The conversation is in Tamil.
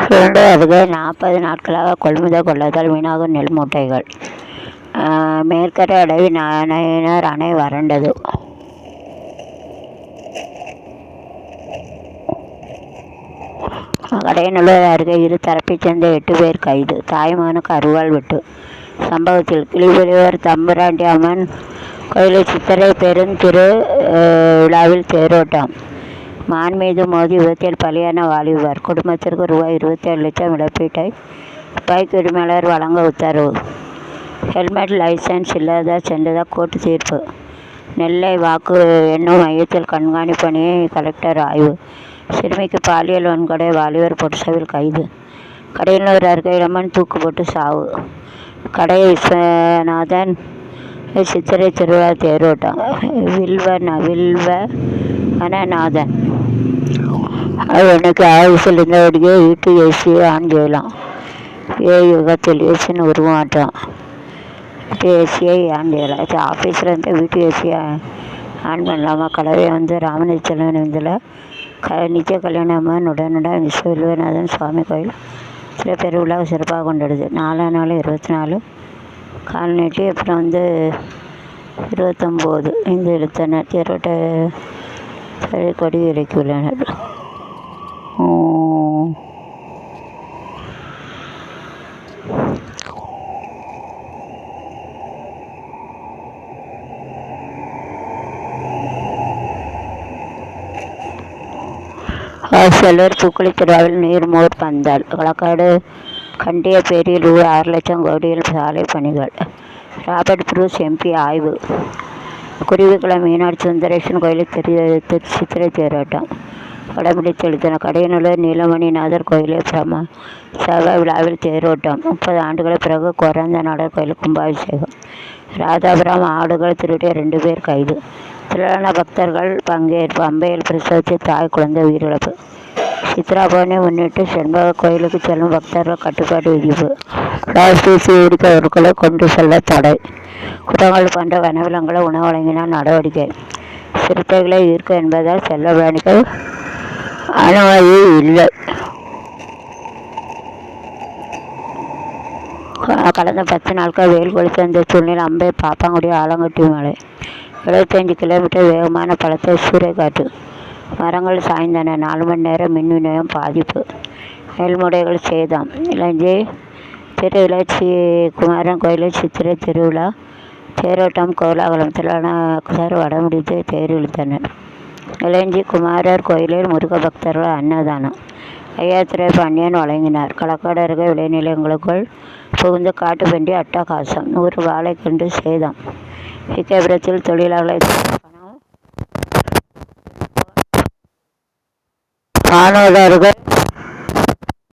சுரண்டை அருகே 40 நாட்களாக கொள்முதல் கொள்ளாதால் வீணாகும் நெல் மூட்டைகள். மேற்கரை அடவி நாயனார் அணை வறண்டது. கடையநல்லூர் அருகே இரு தரப்பைச் சேர்ந்த 8 பேர் கைது. தாய்மகனுக்கு அருவாள் வெட்டு. சம்பவத்தில் கிளிபுலியூர் தம்புராண்டி அம்மன் கோயிலில் சித்திரை பெருந்திரு விழாவில் தேரோட்டம். மான் மீது மோதி விபத்தில் பலியான வாலிபர் குடும்பத்திற்கு ரூபாய் 27 லட்சம் இழப்பீட்டை பைக் உரிமையாளர் வழங்க உத்தரவு. ஹெல்மெட் லைசன்ஸ் இல்லாத சென்றதாக கோர்ட்டு தீர்ப்பு. நெல்லை வாக்கு எண்ணும் மையத்தில் கண்காணிப்பு பணியை கலெக்டர் ஆய்வு. சிறுமிக்கு பாலியல் வன்கொடை, வாலிபர் பொட்டுசாவில் கைது. கடையநல்லூர் அருகே இளமன் தூக்கு போட்டு சாவு. கடை விஸ்வநாதன் சித்திரை திருவிழா தேரோட்டம். வில்வநாதன் எனக்கு ஆயுசில் இருந்தபடியே வீட்டு ஏசியை ஆன் செய்யலாம். யுகத்தில் ஏசின்னு உருவாட்டம். வீட்டு ஏசியை ஆன் செய்யலாம். ஆஃபீஸில் இருந்து வீட்டு ஏசியை ஆன் பண்ணலாமா? கலவை ராமநீச்செல்வன் இதில் நித்திய கல்யாணம்மன் உடனுடன் வில்வநாதன் சுவாமி கோயில் சில பெருவிழா சிறப்பாக கொண்டாடுது. 4 நாள் 24 கால் நீட்டி அப்புறம் 29 இந்த இழுத்தனர் தேரோட்ட கொடி இறக்கி உள்ளனர். செல்லூர் பூக்குழி திருவிழாவில் நீர்மோர் பந்தல். களக்காடு கண்டிய பேரில் ரூ. 6 லட்சம் கோடியில் சாலை பணிகள். ராபர்ட் புரூஸ் எம்பி ஆய்வு. குருவிக்குளம் மீனாட்சி சுந்தரேசன் கோயிலில் சித்திரை தேரோட்டம். வடபிடித்து எழுத்தின கடையநல்லூர் நீலமணிநாதர் கோயிலில் சவ விழாவில் தேரோட்டம். 30 ஆண்டுகளுக்கு பிறகு கொரந்தநாடர் கோயில் கும்பாபிஷேகம். ராதாபுரம் ஆடுகள் திருடிய 2 பேர் கைது. திரளான பக்தர்கள் பங்கேற்பு. அம்பையில் பிரசவத்தில் தாய் குழந்தை உயிரிழப்பு. சித்ரா பவனை முன்னிட்டு செண்பக கோயிலுக்கு செல்லும் பக்தர்கள் கட்டுப்பாடு விதிப்பு. பிளாஸ்டிக் பொருட்களை கொண்டு செல்ல தடை. குரங்கள் போன்ற வனவிலங்குகளை உணவு வழங்கினால் நடவடிக்கை. சிறுத்தைகளை ஈர்க்க என்பதால் செல்ல பிராணிகள் அனுமதி இல்லை. கடந்த 10 நாட்கள் வெயில் கொளுத்த இந்த சூழ்நிலை அம்பை பாப்பாங்குடி ஆலங்கட்டி மலை. 75 கிலோமீட்டர் வேகமான பலத்த சூறைக்காற்று. மரங்கள் சாய்ந்தன. 4 மணி நேரம் மின் விநியோகம் பாதிப்பு. நெல்முடைகள் சேதம். இலஞ்சை திருவிழாச்சி குமாரன் கோயிலில் சித்திரை திருவிழா தேரோட்டம் கோலாகலம். திரளான வடமுடித்து தேர் இழுத்தனர். இலஞ்சி குமாரர் கோயிலில் முருக பக்தர்கள் அன்னதானம். ஐயாத்திரை பன்னியன் வழங்கினார். களக்காடு அருகே விளைநிலங்களுக்குள் புகுந்து காட்டுப்பன்றி அட்டகாசம். 100 வாழைக்கன்று சேதம். விகேபுரத்தில் தொழிலாளர்களை மாணவர்கள்